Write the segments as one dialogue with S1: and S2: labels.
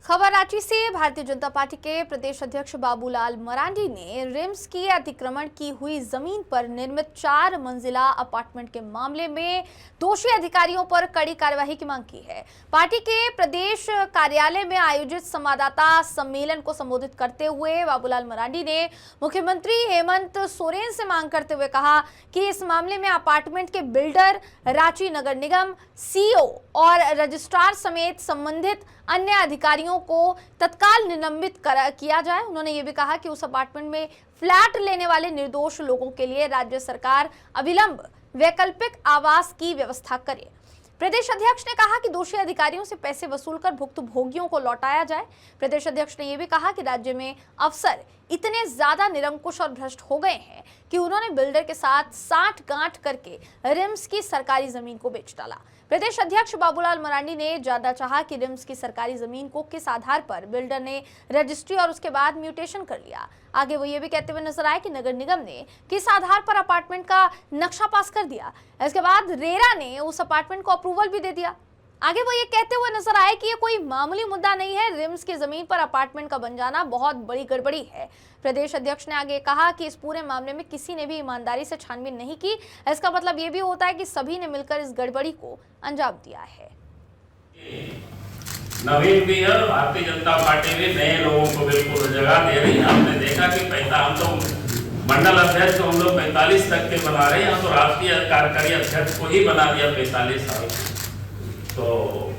S1: खबर रांची से। भारतीय जनता पार्टी के प्रदेश अध्यक्ष बाबूलाल मरांडी ने रिम्स की अतिक्रमण की हुई जमीन पर निर्मित 4 मंजिला अपार्टमेंट के मामले में दोषी अधिकारियों पर कड़ी कार्यवाही की मांग की है। पार्टी के प्रदेश कार्यालय में आयोजित संवाददाता सम्मेलन को संबोधित करते हुए बाबूलाल मरांडी ने मुख्यमंत्री हेमंत सोरेन से मांग करते हुए कहा कि इस मामले में अपार्टमेंट के बिल्डर, रांची नगर निगम सीईओ और रजिस्ट्रार समेत संबंधित अन्य अधिकारियों को तत्काल निलंबित किया जाए। उन्होंने ये भी कहा कि उस अपार्टमेंट में फ्लैट लेने वाले निर्दोष लोगों के लिए राज्य सरकार अविलंब वैकल्पिक आवास की व्यवस्था करे। प्रदेश अध्यक्ष ने कहा कि दोषी अधिकारियों से पैसे वसूलकर भुक्तभोगियों को लौटाया जाए। प्रदेश अध्यक्ष ने यह भी कहा कि राज्य में अफसर इतने ज्यादा निरंकुश और भ्रष्ट हो गए हैं कि उन्होंने बिल्डर के साथ साठ-गांठ करके रिम्स की सरकारी जमीन को बेच डाला। प्रदेश अध्यक्ष बाबूलाल मरांडी ने जानना चाहा कि रिम्स की सरकारी जमीन को किस आधार पर बिल्डर ने रजिस्ट्री और उसके बाद म्यूटेशन कर लिया। आगे वो ये भी कहते हुए नजर आए कि नगर निगम ने किस आधार पर अपार्टमेंट का नक्शा पास कर दिया। इसके बाद रेरा ने उस अपार्टमेंट को अप्रूवल भी दे दिया। आगे वो ये कहते हुए नजर आए कि ये कोई मामूली मुद्दा नहीं है, रिम्स की जमीन पर अपार्टमेंट का बन जाना बहुत बड़ी गड़बड़ी है। प्रदेश अध्यक्ष ने आगे कहा कि इस पूरे मामले में किसी ने भी ईमानदारी से छानबीन नहीं की। इसका मतलब ये भी होता है कि सभी ने मिलकर इस गड़बड़ी को अंजाम दिया है।
S2: नवीन भी है, भारतीय जनता पार्टी भी नए लोगों को बिल्कुल जगह दे रही है। आपने देखा कि हम तो मंडल अध्यक्ष हम लोग 45 तक के बना रहे हैं, तो राष्ट्रीय कार्यकारी अध्यक्ष को ही बना दिया 45 साल। तो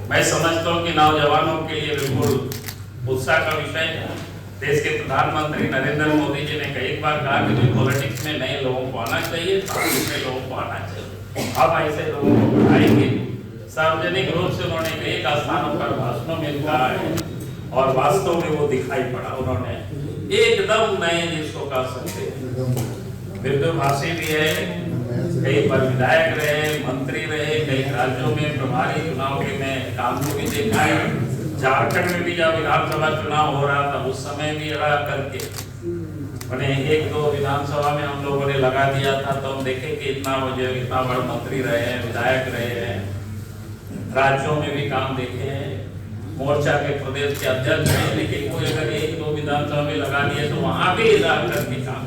S2: मैं समझता हूँ कि नौजवानों के लिए बिल्कुल उत्साह का विषय है। देश के प्रधानमंत्री नरेंद्र मोदी जी ने कई बार कहा कि पॉलिटिक्स में नए लोगों को आना चाहिए, नए लोगों को आना चाहिए। अब ऐसे लोगों को बढ़ाएंगे। सार्वजनिक रूप से उन्होंने कई स्थानों पर भाषणों में कहा है और वास्तव में वो दिखाई पड़ा। उन्होंने एकदम नए जिसको कह सकते हैं, मृदुभाषी भी है, कई बार विधायक रहे, मंत्री रहे, कई राज्यों में प्रभारी चुनाव के में काम को भी देखा है। झारखंड में भी जब विधानसभा चुनाव हो रहा था उस समय भी अड़ा करके मैंने 1-2 विधानसभा में हम लोगों ने लगा दिया था। तो हम देखे कि इतना बड़े मंत्री रहे हैं, विधायक रहे हैं, राज्यों में भी काम देखे हैं, मोर्चा के प्रदेश के अध्यक्ष हैं, लेकिन कोई अगर 1-2 विधानसभा में लगा दिए तो वहां भी इधर करके काम